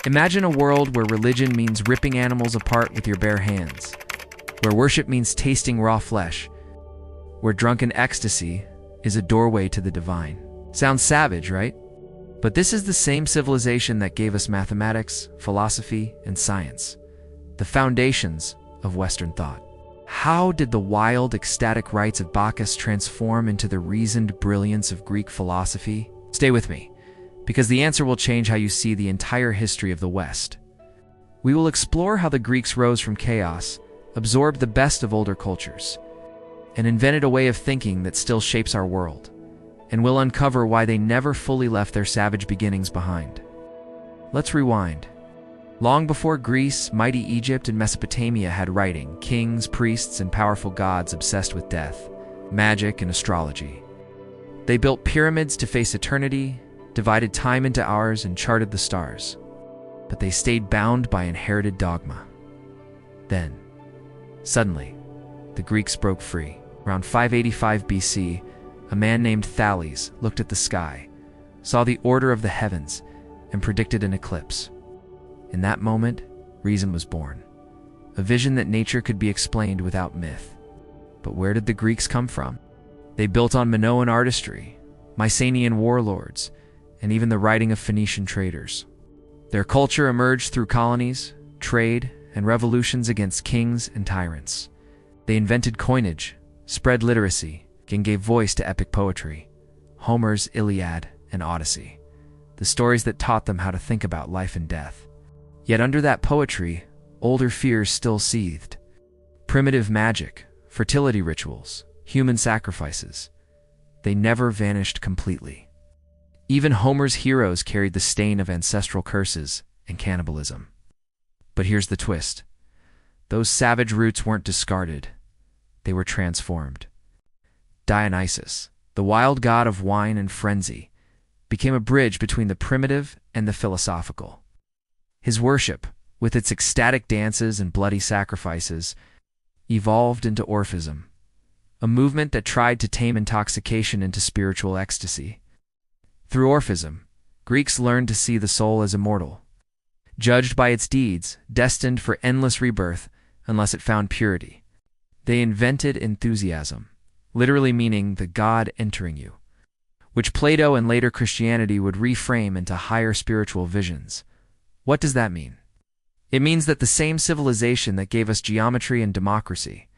Imagine a world where religion means ripping animals apart with your bare hands, where worship means tasting raw flesh, where drunken ecstasy is a doorway to the divine. Sounds savage, right? But this is the same civilization that gave us mathematics, philosophy, and science, the foundations of Western thought. How did the wild, ecstatic rites of Bacchus transform into the reasoned brilliance of Greek philosophy? Stay with me, because the answer will change how you see the entire history of the West. We will explore how the Greeks rose from chaos, absorbed the best of older cultures, and invented a way of thinking that still shapes our world. And we'll uncover why they never fully left their savage beginnings behind. Let's rewind. Long before Greece, mighty Egypt and Mesopotamia had writing, kings, priests, and powerful gods obsessed with death, magic, and astrology. They built pyramids to face eternity, divided time into hours, and charted the stars. But they stayed bound by inherited dogma. Then, suddenly, the Greeks broke free. Around 585 BC, a man named Thales looked at the sky, saw the order of the heavens, and predicted an eclipse. In that moment, reason was born, a vision that nature could be explained without myth. But where did the Greeks come from? They built on Minoan artistry, Mycenaean warlords, and even the writing of Phoenician traders. Their culture emerged through colonies, trade, and revolutions against kings and tyrants. They invented coinage, spread literacy, and gave voice to epic poetry, Homer's Iliad and Odyssey, the stories that taught them how to think about life and death. Yet under that poetry, older fears still seethed. Primitive magic, fertility rituals, human sacrifices, they never vanished completely. Even Homer's heroes carried the stain of ancestral curses and cannibalism. But here's the twist. Those savage roots weren't discarded. They were transformed. Dionysus, the wild god of wine and frenzy, became a bridge between the primitive and the philosophical. His worship, with its ecstatic dances and bloody sacrifices, evolved into Orphism, a movement that tried to tame intoxication into spiritual ecstasy. Through Orphism, Greeks learned to see the soul as immortal, judged by its deeds, destined for endless rebirth unless it found purity. They invented enthusiasm, literally meaning the God entering you, which Plato and later Christianity would reframe into higher spiritual visions. What does that mean? It means that the same civilization that gave us geometry and democracy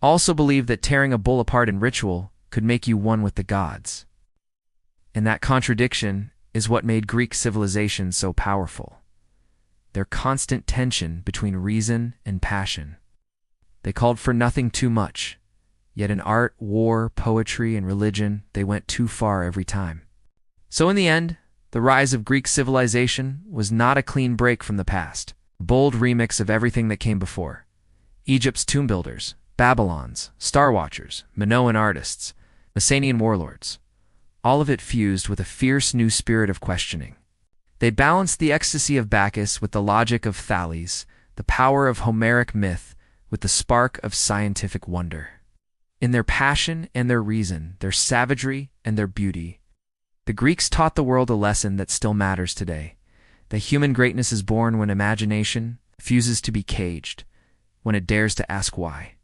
also believed that tearing a bull apart in ritual could make you one with the gods. And that contradiction is what made Greek civilization so powerful. Their constant tension between reason and passion. They called for nothing too much. Yet in art, war, poetry, and religion, they went too far every time. So in the end, the rise of Greek civilization was not a clean break from the past, a bold remix of everything that came before. Egypt's tomb builders, Babylon's, Star Watchers, Minoan artists, Mycenaean warlords, all of it fused with a fierce new spirit of questioning. They balanced the ecstasy of Bacchus with the logic of Thales, the power of Homeric myth with the spark of scientific wonder. In their passion and their reason, their savagery and their beauty, the Greeks taught the world a lesson that still matters today. That human greatness is born when imagination refuses to be caged, when it dares to ask why.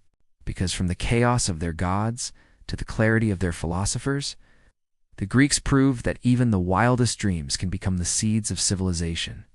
Because from the chaos of their gods to the clarity of their philosophers, the Greeks proved that even the wildest dreams can become the seeds of civilization.